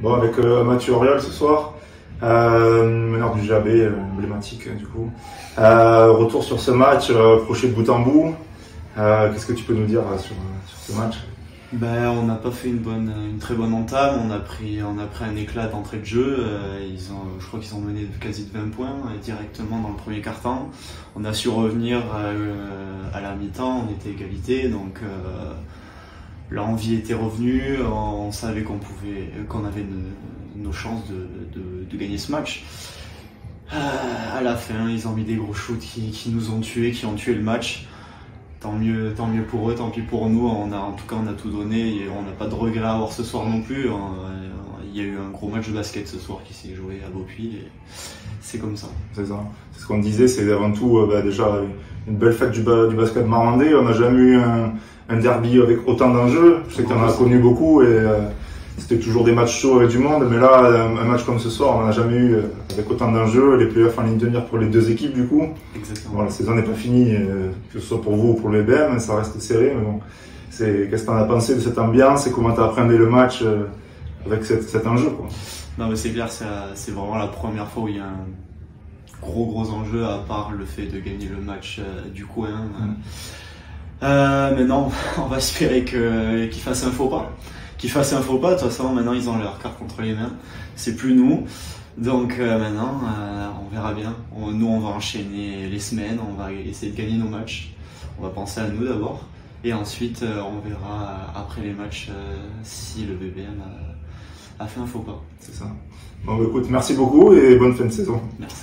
Bon, avec Mathieu Auriol ce soir, meneur du JAB, emblématique du coup. Retour sur ce match, crochet de bout en bout. Qu'est-ce que tu peux nous dire sur ce match? On n'a pas fait une très bonne entame, on a pris un éclat d'entrée de jeu, je crois qu'ils ont mené quasi de 20 points directement dans le premier quart-temps. On a su revenir à la mi-temps, on était égalité, donc l'envie était revenue, on savait qu'on avait nos chances de gagner ce match. À la fin, ils ont mis des gros shoots qui nous ont tués, qui ont tué le match. Tant mieux pour eux, tant pis pour nous. En tout cas, on a tout donné et on n'a pas de regret à avoir ce soir non plus. Il y a eu un gros match de basket ce soir qui s'est joué à Beaupuy et c'est comme ça. C'est ça. C'est ce qu'on disait, c'est avant tout déjà une belle fête du basket marmandais. On n'a jamais eu un derby avec autant d'enjeux. Je sais que tu en as connu beaucoup et c'était toujours des matchs chauds avec du monde. Mais là, un match comme ce soir, on n'a jamais eu avec autant d'enjeux. Les playoffs en ligne de mire pour les deux équipes du coup. Exactement. Bon, la saison n'est pas finie, que ce soit pour vous ou pour le BM, ça reste serré. Mais bon, qu'est-ce que tu en as pensé de cette ambiance et comment tu as appréhendé le match avec cet enjeu quoi. Non mais c'est clair, c'est vraiment la première fois où il y a un gros enjeu à part le fait de gagner le match du coin. Mais non, on va espérer qu'ils fassent un faux pas. De toute façon maintenant ils ont leur carte contre les mains, c'est plus nous. Donc maintenant on verra bien. Nous on va enchaîner les semaines, on va essayer de gagner nos matchs. On va penser à nous d'abord et ensuite on verra après les matchs si le BBM a fait un faux pas. C'est ça. Bon écoute, merci beaucoup et bonne fin de saison. Merci.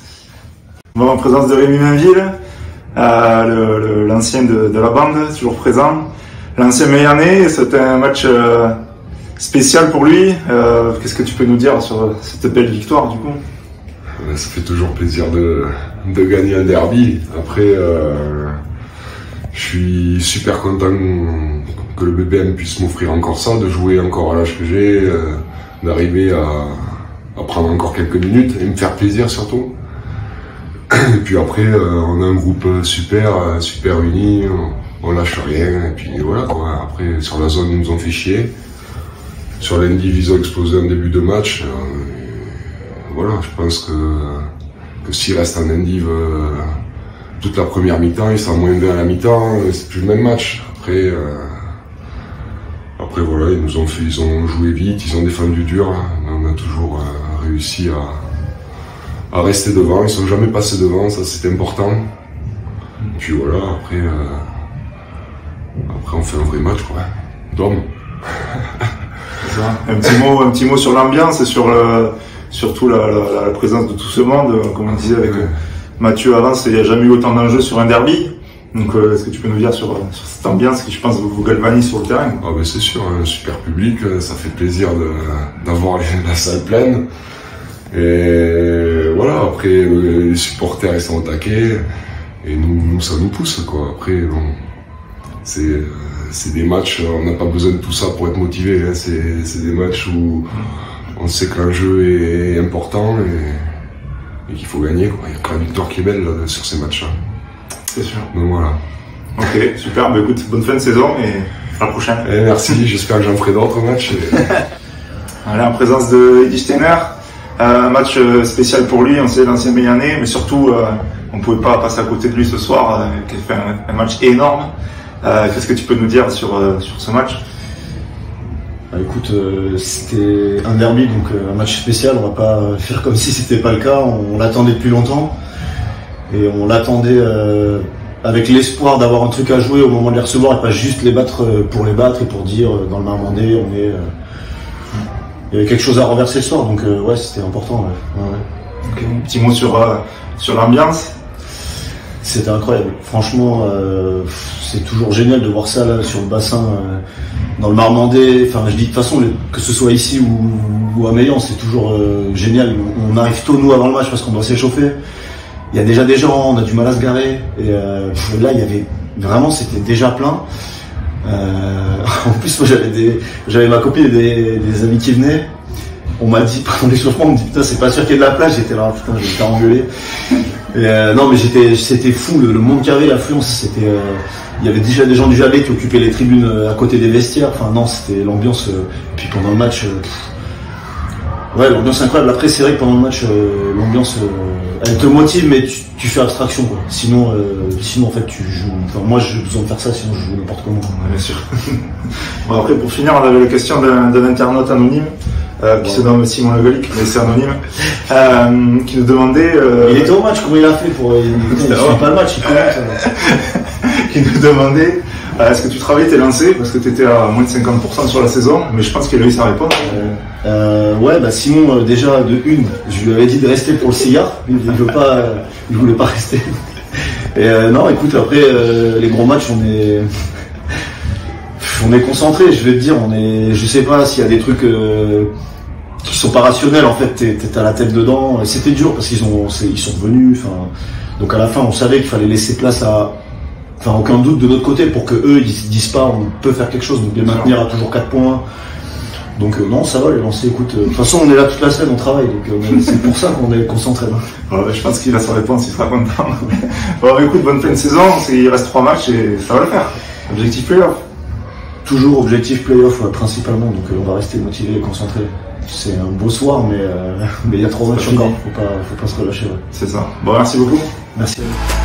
Bon, en présence de Rémi Mainville, l'ancien de la bande, toujours présent. L'ancien Meillanais, c'était un match spécial pour lui. Qu'est-ce que tu peux nous dire sur cette belle victoire du coup? Ça fait toujours plaisir de gagner un derby. Après, je suis super content que le BBM puisse m'offrir encore ça, de jouer encore à l'âge que j'ai, d'arriver à prendre encore quelques minutes et me faire plaisir surtout. Et puis après, on a un groupe super uni, on lâche rien. Et puis voilà quoi. Après, sur la zone, ils nous ont fait chier. Sur l'Indiv, ils ont explosé en début de match. Voilà, je pense que s'il reste en Indiv toute la première mi-temps, il sera moins bien à la mi-temps, c'est plus le même match. Après voilà, ils ont joué vite, ils ont défendu dur. On a toujours réussi à rester devant. Ils sont jamais passés devant, ça c'était important. Et puis voilà, après on fait un vrai match quoi. Dorme. Un petit mot sur l'ambiance et surtout la présence de tout ce monde. Comme on disait avec Mathieu avant, il n'y a jamais eu autant d'enjeux sur un derby. Donc est-ce que tu peux nous dire sur cette ambiance qui je pense vous galvanise sur le terrain? Ah ben c'est sûr, un super public, ça fait plaisir d'avoir la salle pleine. Et voilà, après les supporters ils sont au taquet et nous ça nous pousse quoi. Après bon, c'est des matchs, on n'a pas besoin de tout ça pour être motivé, hein. C'est des matchs où on sait que l'enjeu est important et qu'il faut gagner quoi. Il n'y a que la victoire qui est belle là, sur ces matchs-là. C'est sûr. Donc voilà. Ok, super, écoute, bonne fin de saison et à la prochaine. Et merci, j'espère que j'en ferai d'autres matchs. Allez, en présence de Eddy Steiner, un match spécial pour lui, on sait l'ancien Meillanais, mais surtout on ne pouvait pas passer à côté de lui ce soir, qui a fait un match énorme. Qu'est-ce que tu peux nous dire sur ce match? Écoute, c'était un derby, donc un match spécial, on va pas faire comme si c'était pas le cas, on l'attendait depuis longtemps et on l'attendait avec l'espoir d'avoir un truc à jouer au moment de les recevoir et pas juste les battre pour les battre et pour dire dans le Marmandais il y avait quelque chose à renverser ce soir, donc ouais c'était important. Ouais. Okay. Un petit mot sur l'ambiance. C'était incroyable, franchement c'est toujours génial de voir ça là sur le bassin dans le Marmandais, enfin je dis de toute façon que ce soit ici ou à Meillan c'est toujours génial, on arrive tôt nous avant le match parce qu'on doit s'échauffer, il y a déjà des gens, on a du mal à se garer et là il y avait vraiment, c'était déjà plein. En plus moi j'avais ma copine et des amis qui venaient, on m'a dit pendant l'échauffement, on me dit putain c'est pas sûr qu'il y ait de la place, j'étais là putain j'étais engueulé. Et non mais c'était fou le monde qu'il y avait, l'affluence, c'était il y avait déjà des gens du JAB qui occupaient les tribunes à côté des vestiaires, enfin non c'était l'ambiance, puis pendant le match Ouais, l'ambiance incroyable. Après, c'est vrai que pendant le match, l'ambiance, elle te motive, mais tu fais abstraction, quoi. Sinon, en fait, tu joues. Enfin, moi, j'ai besoin de faire ça, sinon je joue n'importe comment. Ouais, bien sûr. Bon, après, pour finir, on avait la question d'un internaute anonyme, qui se nomme Simon Le Golic, mais c'est anonyme, qui nous demandait. Il était au match, comment il a fait pour. Il suit pas le match, il commente. Qui nous demandait. Est-ce que tu travaillais tes lancers parce que tu étais à moins de 50% sur la saison, mais je pense qu'il a réussi à répondre. Ouais, bah Simon, déjà de une, je lui avais dit de rester pour le cigare, il voulait pas rester. Et non, écoute, après les gros matchs, on est concentré, je vais te dire, je sais pas s'il y a des trucs qui sont pas rationnels, en fait, t'es à la tête dedans. C'était dur parce qu'ils sont venus, enfin, donc à la fin, on savait qu'il fallait laisser place à. Enfin, aucun doute de notre côté pour que eux ils se disent pas on peut faire quelque chose, donc les maintenir à toujours 4 points. Donc non, ça va les lancer, écoute. De toute façon, on est là toute la semaine, on travaille, donc c'est pour ça qu'on est concentré. Ouais, je pense qu'il a sa réponse, il sera content. Bon, écoute, bonne fin de saison, il reste 3 matchs et ça va le faire. Objectif playoff. Toujours objectif playoff, principalement, donc on va rester motivé et concentré. C'est un beau soir, mais il y a 3 matchs encore, faut pas se relâcher. Ouais. C'est ça. Bon, merci beaucoup. Merci à vous.